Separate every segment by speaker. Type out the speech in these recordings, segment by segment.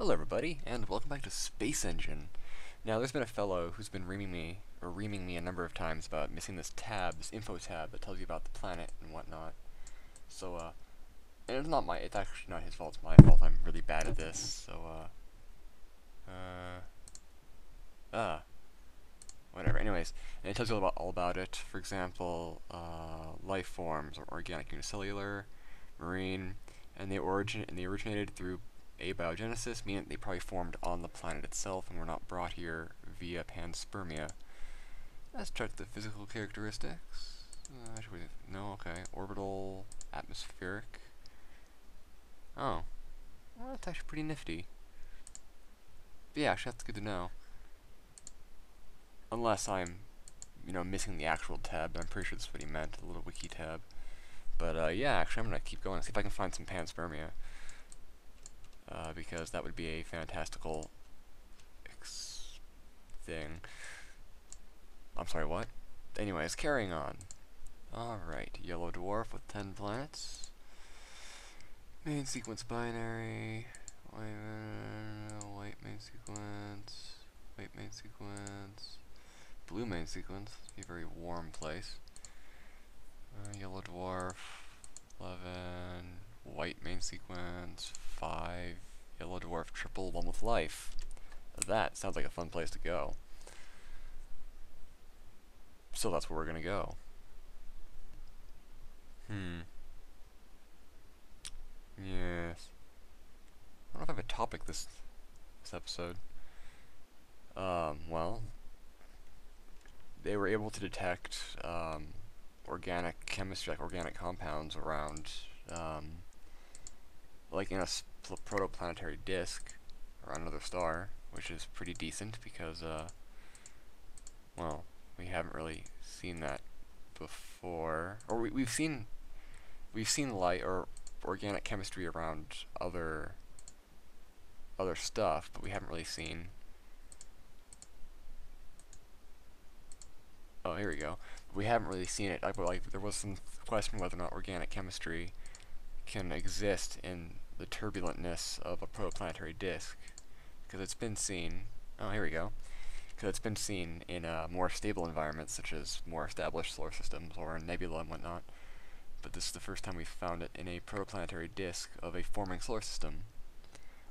Speaker 1: Hello everybody, and welcome back to Space Engine. Now there's been a fellow who's been reaming me a number of times about missing this tab, this info tab that tells you about the planet and whatnot. So, and it's actually not his fault, it's my fault, I'm really bad at this, so, whatever. Anyways, and it tells you all about it. For example, life forms, or organic unicellular, marine, and they originated through abiogenesis, meaning they probably formed on the planet itself and were not brought here via panspermia. Let's check the physical characteristics. No, okay. Orbital, atmospheric. Oh, well, that's actually pretty nifty. But yeah, actually, that's good to know. Unless I'm, missing the actual tab, but I'm pretty sure that's what he meant, the little wiki tab. But yeah, actually, I'm gonna keep going and see if I can find some panspermia. Because that would be a fantastical thing. I'm sorry, what? Anyways, carrying on. Alright, yellow dwarf with 10 planets. Main sequence binary. White main sequence. White main sequence. Blue main sequence. Be a very warm place. Yellow dwarf. 11. White main sequence. 5. Yellow dwarf triple, one with life. That sounds like a fun place to go. So that's where we're gonna go. Yes. I don't know if I have a topic this episode. Well, they were able to detect organic chemistry, like organic compounds around, like in a protoplanetary disk around another star, which is pretty decent because, well, we haven't really seen that before, or we've seen light or organic chemistry around other stuff, but we haven't really seen. Oh, here we go. We haven't really seen it. Like there was some question whether or not organic chemistry can exist in the turbulentness of a protoplanetary disk, because it's been seen. Oh, here we go. Because it's been seen in more stable environments, such as more established solar systems or in nebula and whatnot. But this is the first time we've found it in a protoplanetary disk of a forming solar system,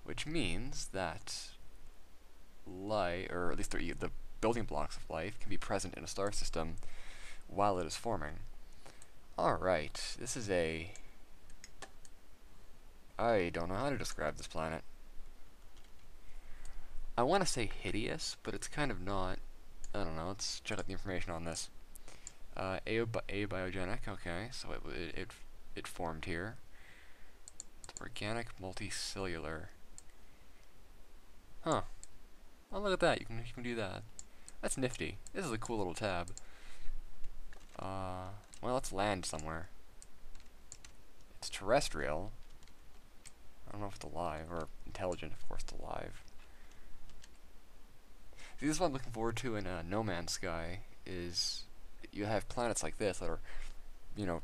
Speaker 1: which means that light, or at least the building blocks of life, can be present in a star system while it is forming. Alright, this is I don't know how to describe this planet. I want to say hideous, but it's kind of not. I don't know, let's check out the information on this. Biogenic, okay, so it formed here. It's organic multicellular. Huh. Oh, look at that, you can do that. That's nifty. This is a cool little tab. Well, let's land somewhere. It's terrestrial. I don't know if it's alive, or intelligent, of course it's alive. See, this is what I'm looking forward to in No Man's Sky, is you have planets like this that are,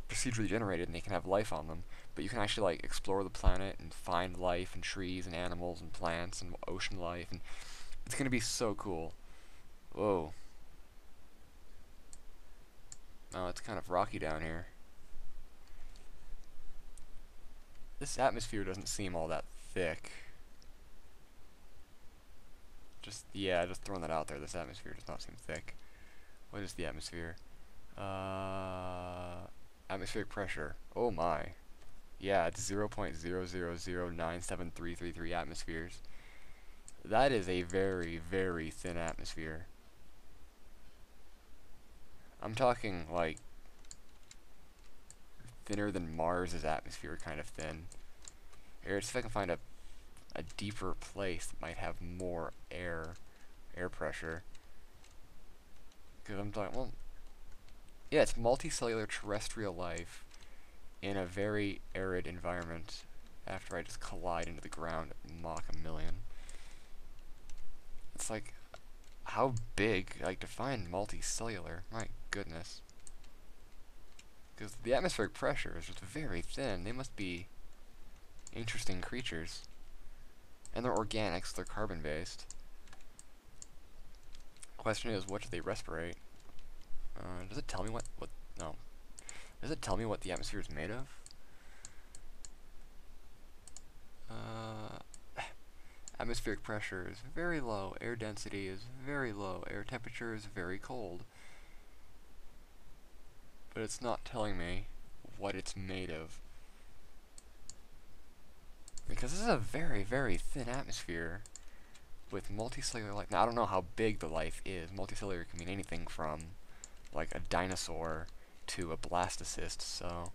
Speaker 1: procedurally generated and they can have life on them, but you can actually, like, explore the planet and find life and trees and animals and plants and ocean life, and it's gonna be so cool. Whoa. Oh, it's kind of rocky down here. This atmosphere doesn't seem all that thick. Just throwing that out there, this atmosphere does not seem thick. What is the atmosphere? Atmospheric pressure. Oh my. Yeah, it's 0.000973333 atmospheres. That is a very, very thin atmosphere. I'm talking, like, thinner than Mars's atmosphere kind of thin. Here, let's see if I can find a deeper place that might have more air pressure. Because I'm talking, well, yeah, it's multicellular terrestrial life in a very arid environment after I just collide into the ground at Mach 1,000,000. It's like, how big, like, define multicellular? My goodness. Because the atmospheric pressure is just very thin. They must be interesting creatures. And they're organic, so they're carbon-based. Question is, what do they respirate? Does it tell me no. Does it tell me what the atmosphere is made of? Atmospheric pressure is very low, air density is very low, air temperature is very cold. But it's not telling me what it's made of. Because this is a very, very thin atmosphere with multicellular life. Now, I don't know how big the life is. Multicellular can mean anything from, like, a dinosaur to a blastocyst, so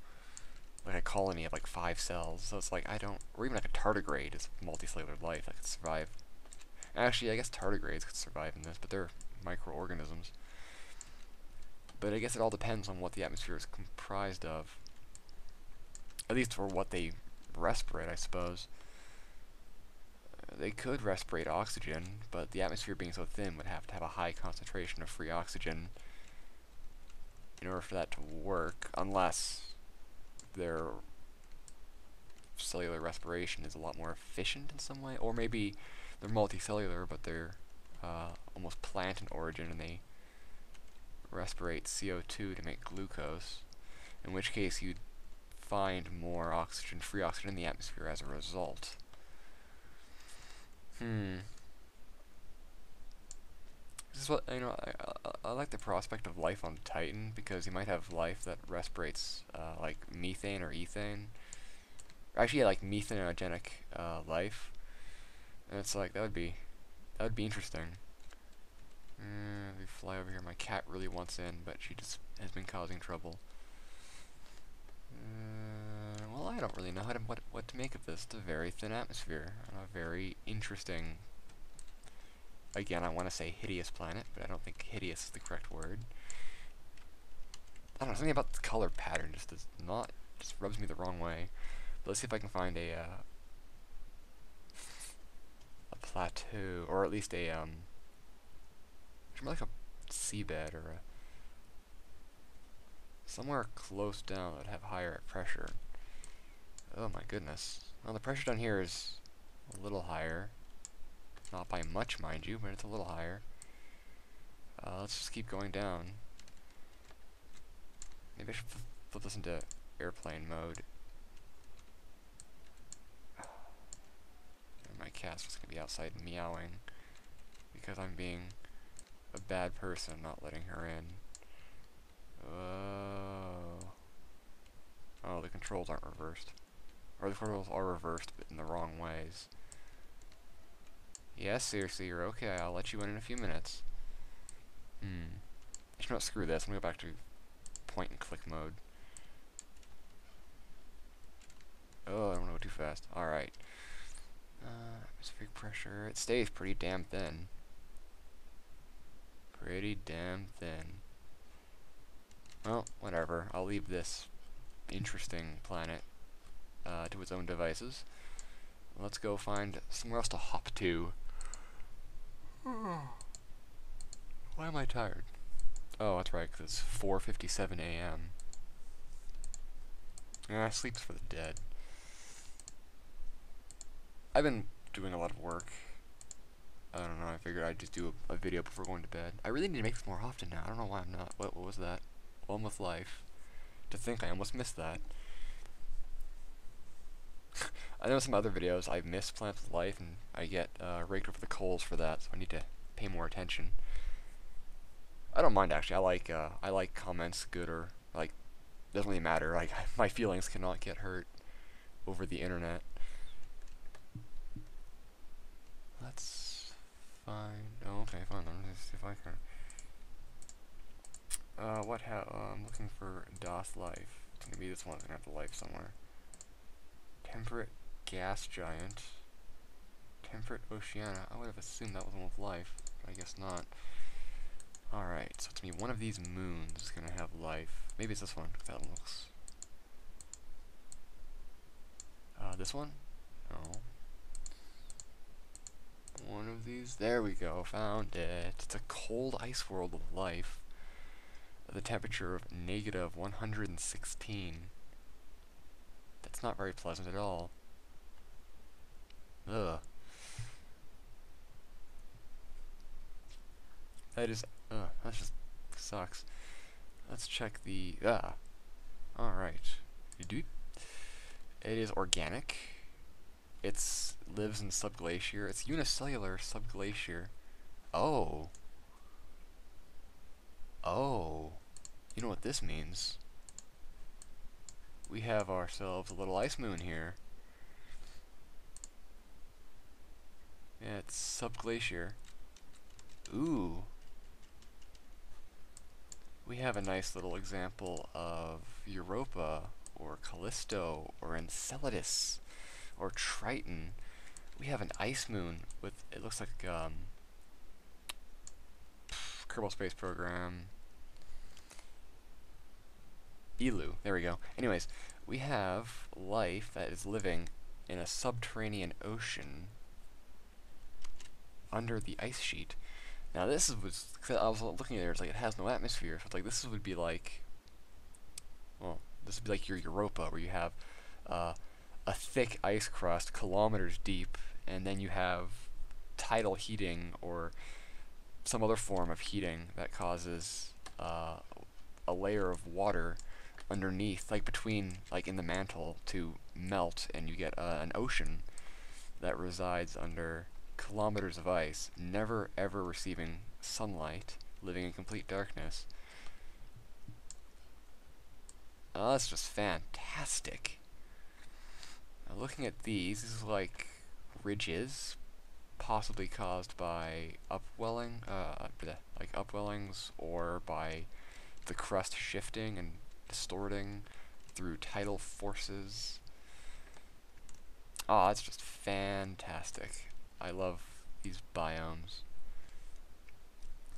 Speaker 1: like a colony of like 5 cells. So it's like, or even like a tardigrade is multicellular life that could survive. Actually, I guess tardigrades could survive in this, but they're microorganisms. But I guess it all depends on what the atmosphere is comprised of. At least for what they respirate, I suppose. They could respirate oxygen, but the atmosphere being so thin would have to have a high concentration of free oxygen in order for that to work, unless their cellular respiration is a lot more efficient in some way, or maybe they're multicellular, but they're almost plant in origin, and they respirate CO2 to make glucose, in which case you'd find more oxygen, free oxygen in the atmosphere as a result. This is what, I like the prospect of life on Titan, because you might have life that respirates like methane or ethane. Actually, yeah, like methanogenic life. And it's like, that would be interesting. We fly over here. My cat really wants in, but she just has been causing trouble. Well, I don't really know what to make of this. It's a very thin atmosphere, and a very interesting, again, I want to say hideous planet, but I don't think hideous is the correct word. I don't know, something about the color pattern just rubs me the wrong way. But let's see if I can find a plateau, or at least like a seabed, or somewhere close down that would have higher pressure. Oh my goodness. Well, the pressure down here is a little higher. Not by much, mind you, but it's a little higher. Let's just keep going down. Maybe I should flip this into airplane mode. And my cat's just gonna be outside meowing because I'm being a bad person, not letting her in. Oh, the controls aren't reversed. Or the controls are reversed, but in the wrong ways. Yes, seriously, you're okay. I'll let you in a few minutes. I should not screw this. I'm gonna go back to point and click mode. Oh, I don't wanna go too fast. Alright. Atmospheric pressure. It stays pretty damn thin. Pretty damn thin. Well, whatever. I'll leave this interesting planet to its own devices. Let's go find somewhere else to hop to. Why am I tired? Oh, that's right, because it's 4:57 a.m. Sleep's for the dead. I've been doing a lot of work. I don't know, I figured I'd just do a video before going to bed. I really need to make this more often now. I don't know why I'm not. What was that? One with life. To think I almost missed that. I know some other videos I've missed Plants with Life, and I get raked over the coals for that, so I need to pay more attention. I don't mind, actually. I like comments, good or like, doesn't really matter. Like, my feelings cannot get hurt over the internet. Let's find. Oh, okay, fine. Let's see if I can. I'm looking for DOS life. It's gonna be this one. It's gonna have the life somewhere. Temperate gas giant. Temperate oceana. I would have assumed that was one with life, but I guess not. Alright, so it's gonna be one of these moons is gonna have life. Maybe it's this one, 'cause that one looks. This one? No. One of these. There we go, found it. It's a cold ice world with life. The temperature of negative 116. That's not very pleasant at all. Ugh. That is, that just sucks. Let's check the, alright. It is organic. It's lives in subglacier. It's unicellular subglacier. Oh. Oh. You know what this means? We have ourselves a little ice moon here. Yeah, it's subglacier. Ooh. We have a nice little example of Europa, or Callisto, or Enceladus, or Triton. We have an ice moon with, it looks like, Kerbal Space Program. Elu, there we go. Anyways, we have life that is living in a subterranean ocean under the ice sheet. Now this was, I was looking at it, it's like it has no atmosphere, so it's like this would be like, well, this would be like your Europa, where you have a thick ice crust kilometers deep, and then you have tidal heating or some other form of heating that causes a layer of water underneath, like between, like in the mantle, to melt, and you get an ocean that resides under kilometers of ice, never ever receiving sunlight, living in complete darkness. Oh, that's just fantastic. Now, looking at these, this is like ridges, possibly caused by upwelling, like upwellings, or by the crust shifting and distorting through tidal forces. Oh, it's just fantastic. I love these biomes.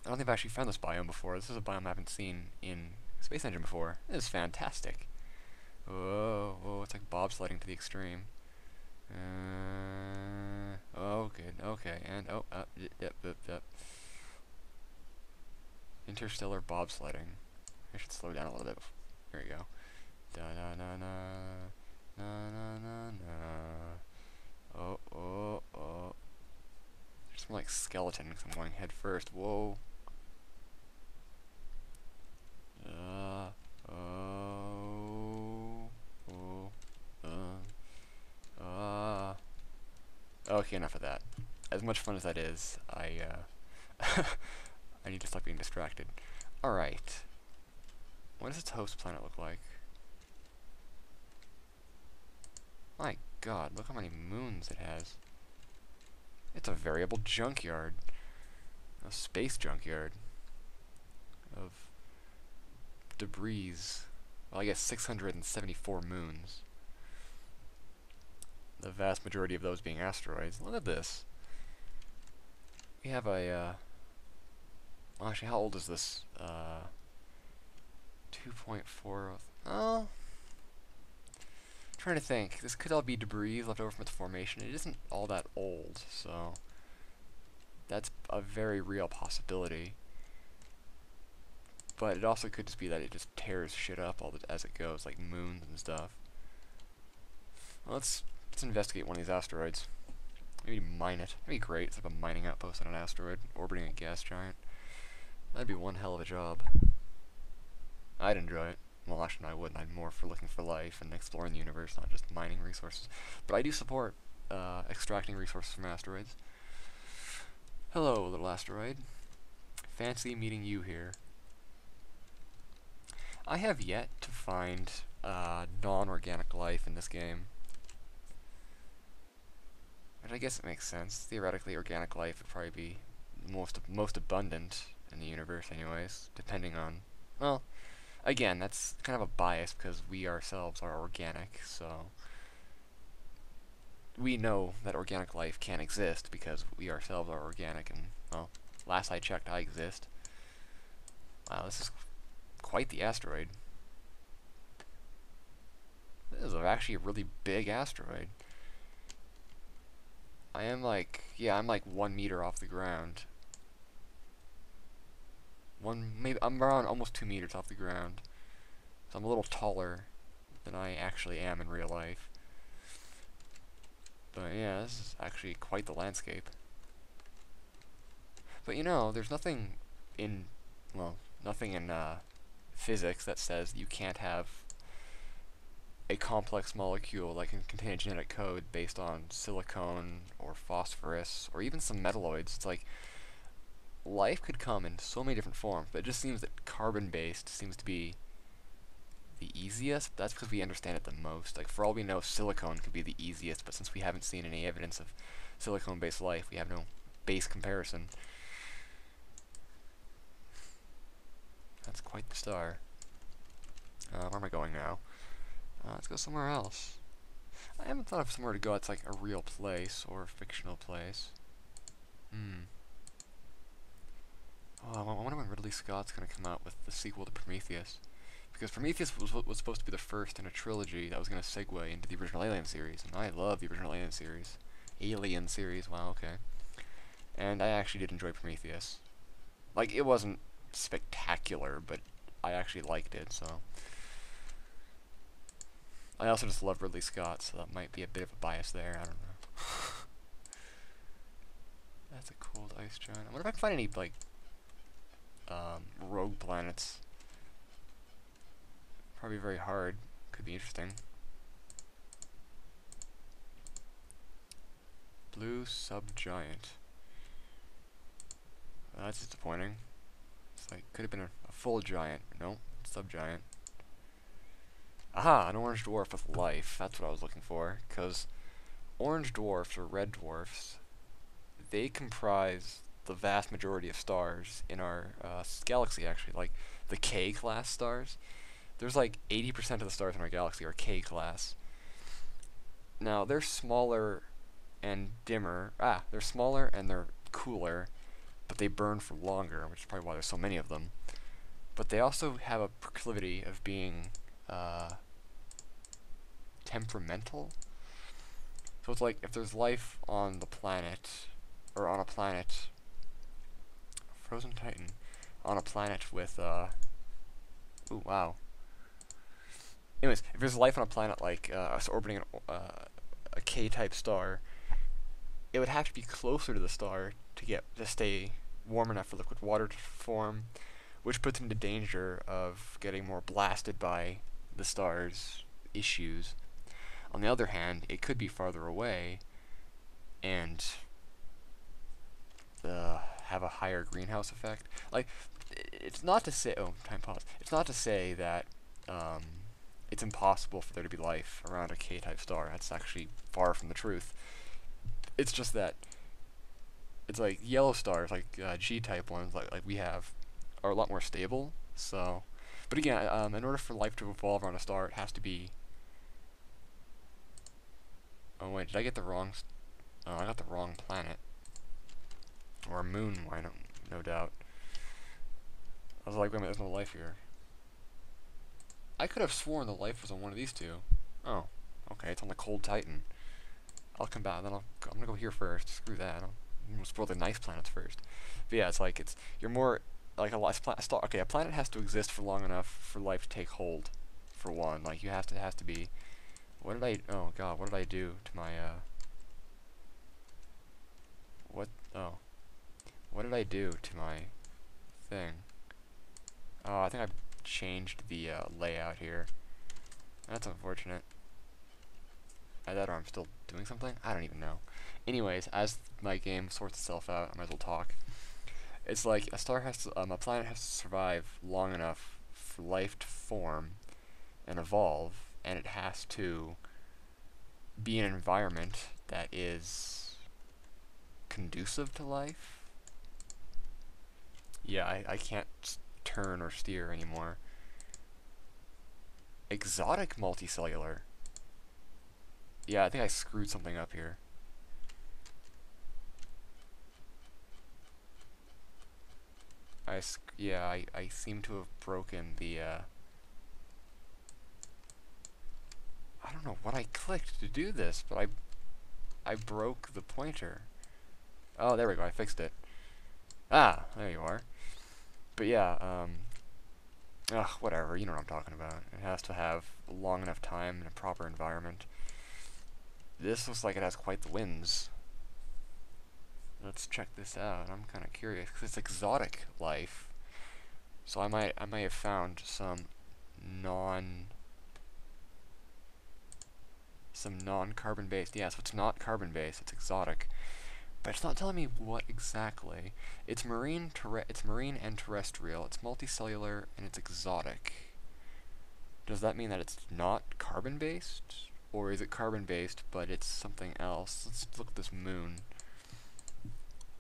Speaker 1: I don't think I've actually found this biome before. This is a biome I haven't seen in Space Engine before. It is fantastic. Whoa, whoa, it's like bobsledding to the extreme. Oh, good, okay, and, yep. Interstellar bobsledding. I should slow down a little bit. There we go. Oh. There's more like skeleton because I'm going head first. Whoa. Okay, enough of that. As much fun as that is, I need to stop being distracted. Alright. What does its host planet look like? My god, look how many moons it has. It's a variable junkyard. A space junkyard. Of debris. Well, I guess 674 moons. The vast majority of those being asteroids. Look at this. We have a, well, actually, how old is this? 2.4, oh, trying to think. This could all be debris left over from its formation. It isn't all that old, so that's a very real possibility. But it also could just be that it just tears shit up as it goes, like moons and stuff. Well, let's investigate one of these asteroids. Maybe mine it. That'd be great. It's like a mining outpost on an asteroid, orbiting a gas giant. That'd be one hell of a job. I'd enjoy it. Well, actually, no, I wouldn't. I'd more for looking for life and exploring the universe, not just mining resources. But I do support extracting resources from asteroids. Hello, little asteroid. Fancy meeting you here. I have yet to find non-organic life in this game. Which I guess it makes sense. Theoretically, organic life would probably be most abundant in the universe anyways, depending on, well, again, that's kind of a bias because we ourselves are organic, so we know that organic life can exist because we ourselves are organic, and, well, last I checked, I exist. Wow, this is quite the asteroid. This is actually a really big asteroid. I'm like 1 meter off the ground. Maybe I'm around almost 2 meters off the ground. So I'm a little taller than I actually am in real life. But yeah, this is actually quite the landscape. But you know, there's nothing in, well, nothing in physics that says you can't have a complex molecule that can contain a genetic code based on silicone or phosphorus or even some metalloids. It's like life could come in so many different forms, but it just seems that carbon-based seems to be the easiest. That's because we understand it the most. Like, for all we know, silicone could be the easiest, but since we haven't seen any evidence of silicone-based life, we have no base comparison. That's quite the star. Where am I going now? Let's go somewhere else. I haven't thought of somewhere to go that's like a real place or a fictional place. Oh, I wonder when Ridley Scott's gonna come out with the sequel to Prometheus. Because Prometheus was supposed to be the first in a trilogy that was gonna segue into the original Alien series, and I love the original Alien series. Alien series, wow, okay. And I actually did enjoy Prometheus. Like, it wasn't spectacular, but I actually liked it, so. I also just love Ridley Scott, so that might be a bit of a bias there, I don't know. That's a cold ice giant. I wonder if I can find any, like, rogue planets. Probably very hard. Could be interesting. Blue subgiant. That's disappointing. It's like, could have been a full giant. No, subgiant. Aha, an orange dwarf with life. That's what I was looking for. Because orange dwarfs, or red dwarfs, they comprise the vast majority of stars in our galaxy, actually. Like, the K-class stars. There's like 80% of the stars in our galaxy are K-class. Now, they're smaller and dimmer. They're smaller and they're cooler, but they burn for longer, which is probably why there's so many of them. But they also have a proclivity of being temperamental. So it's like if there's life on the planet, or on a planet, Frozen Titan, on a planet with, ooh, wow. Anyways, if there's life on a planet like us orbiting a K-type star, it would have to be closer to the star to stay warm enough for liquid water to form, which puts into danger of getting more blasted by the star's issues. On the other hand, it could be farther away and have a higher greenhouse effect. Like, it's not to say, it's not to say that it's impossible for there to be life around a K-type star. That's actually far from the truth. It's just that it's like yellow stars, like G-type ones, like we have, are a lot more stable. So, but again, in order for life to evolve around a star, it has to be. Oh wait, did I get the wrong? I got the wrong planet or moon. Why not? No doubt. I was like, wait a minute, there's no life here. I could have sworn the life was on one of these two. Oh, okay, it's on the cold Titan. I'll come back, then I'm gonna go here first. Screw that. I'm gonna explore the nice planets first. But yeah, it's like you're more like a star. Okay, a planet has to exist for long enough for life to take hold. For one, like it has to be. What did I? Oh God, what did I do to my? What? Oh, what did I do to my thing? Oh, I think I changed the layout here. That's unfortunate. Either I'm still doing something? I don't even know. Anyways, as my game sorts itself out, I might as well talk. It's like a planet has to survive long enough for life to form and evolve, and it has to be in an environment that is conducive to life. Yeah, I can't turn or steer anymore. Exotic multicellular. Yeah, I think I screwed something up here. I seem to have broken the, I don't know what I clicked to do this, but I broke the pointer. Oh, there we go, I fixed it. Ah, there you are. But yeah, whatever, you know what I'm talking about. It has to have a long enough time in a proper environment. This looks like it has quite the winds. Let's check this out. I'm kind of curious, because it's exotic life. So I might have found some non-carbon based. Yeah, so it's not carbon based, it's exotic. But it's not telling me what exactly. It's marine and terrestrial, it's multicellular, and it's exotic. Does that mean that it's not carbon based? Or is it carbon based but it's something else? Let's look at this moon.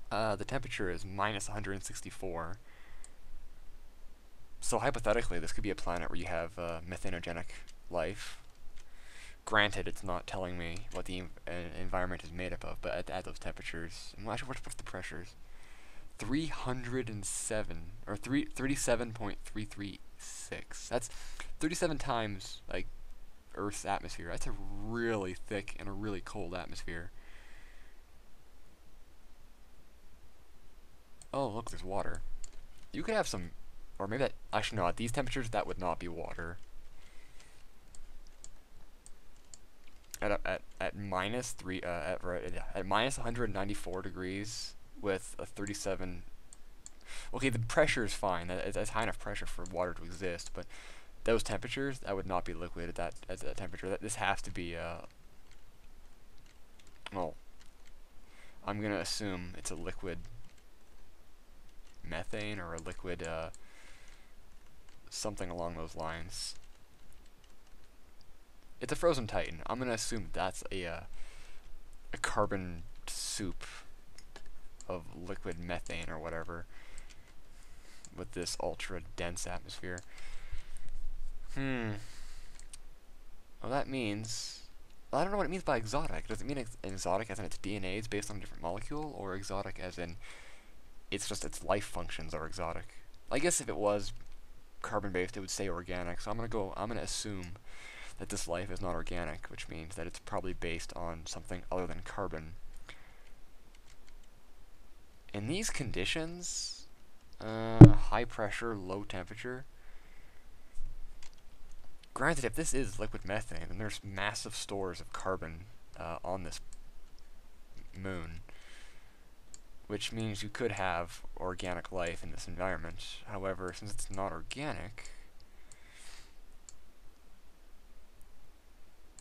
Speaker 1: The temperature is minus 164. So hypothetically, this could be a planet where you have methanogenic life. Granted, it's not telling me what the environment is made up of, but at those temperatures, what's the pressures? 307 or 37.336. That's 37 times like Earth's atmosphere. That's a really thick and a really cold atmosphere. Oh, look, there's water. You could have some, or maybe that, actually no, at these temperatures that would not be water. At minus at minus 194 degrees with a 37. Okay, the pressure is fine. That's high enough pressure for water to exist, but those temperatures, that would not be liquid at that temperature. This has to be well, I'm gonna assume it's a liquid methane or a liquid something along those lines. It's a frozen titan. I'm gonna assume that's a carbon soup of liquid methane or whatever with this ultra dense atmosphere. Well, that means, well, I don't know what it means by exotic. Does it mean exotic as in its DNA is based on a different molecule, or exotic as in it's just its life functions are exotic? I guess if it was carbon based, it would say organic. So I'm gonna assume that this life is not organic, which means that it's probably based on something other than carbon. In these conditions, high pressure, low temperature. Granted, if this is liquid methane, then there's massive stores of carbon on this moon, which means you could have organic life in this environment. However, since it's not organic,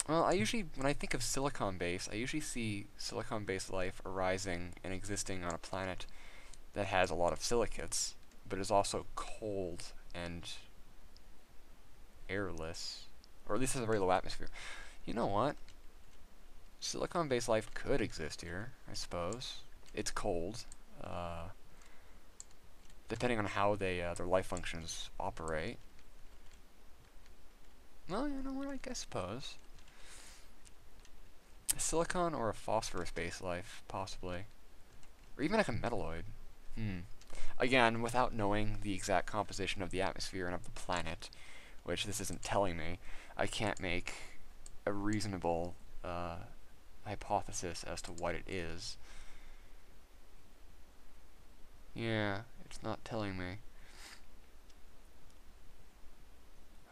Speaker 1: well, when I think of silicon-based, I usually see silicon-based life arising and existing on a planet that has a lot of silicates, but is also cold and airless, or at least has a very low atmosphere. You know what? Silicon-based life could exist here, I suppose. It's cold, depending on how their life functions operate. Well, you know what? I suppose. A silicon or a phosphorus-based life, possibly. Or even like a metalloid. Again, without knowing the exact composition of the atmosphere and of the planet, which this isn't telling me, I can't make a reasonable hypothesis as to what it is. Yeah, it's not telling me.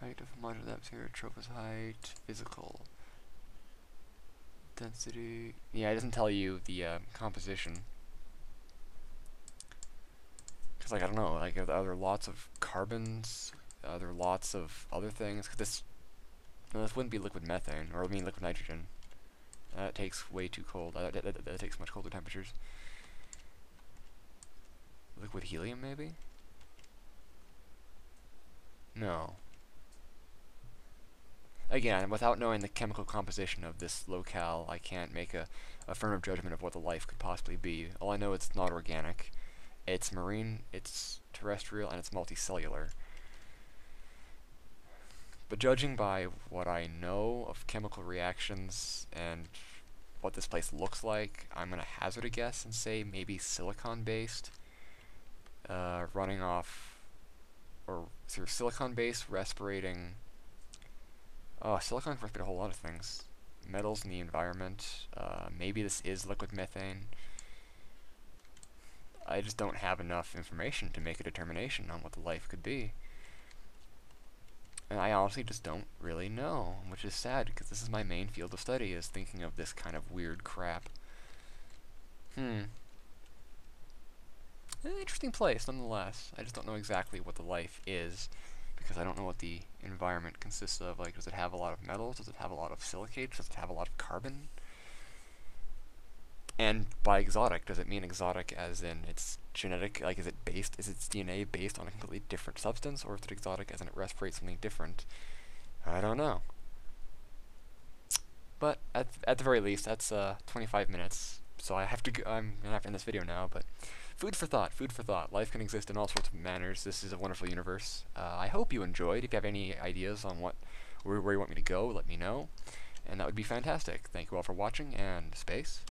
Speaker 1: Height of modular atmosphere, troposphere height, physical density. Yeah, it doesn't tell you the composition. Because, like, I don't know, like, are there lots of carbons? Are there lots of other things? Because this wouldn't be liquid methane, or I mean liquid nitrogen. That takes way too cold. That takes much colder temperatures. Liquid helium, maybe? No. Again, without knowing the chemical composition of this locale, I can't make a affirmative judgment of what the life could possibly be. All I know is it's not organic. It's marine, it's terrestrial, and it's multicellular. But judging by what I know of chemical reactions and what this place looks like, I'm going to hazard a guess and say maybe silicon-based, running off, or sort of silicon-based, respirating. Oh, silicon can respirate a whole lot of things. Metals in the environment. Maybe this is liquid methane. I just don't have enough information to make a determination on what the life could be. And I honestly just don't really know, which is sad, because this is my main field of study, is thinking of this kind of weird crap. interesting place nonetheless. I just don't know exactly what the life is, because I don't know what the environment consists of. Like, does it have a lot of metals? Does it have a lot of silicates? Does it have a lot of carbon? And by exotic, does it mean exotic as in it's genetic? Like, is its DNA based on a completely different substance, or is it exotic as in it respirates something different? I don't know. But at the very least, that's 25 minutes. So I have to. I'm gonna have to end this video now. But food for thought. Food for thought. Life can exist in all sorts of manners. This is a wonderful universe. I hope you enjoyed. If you have any ideas on where you want me to go, let me know, and that would be fantastic. Thank you all for watching, and space.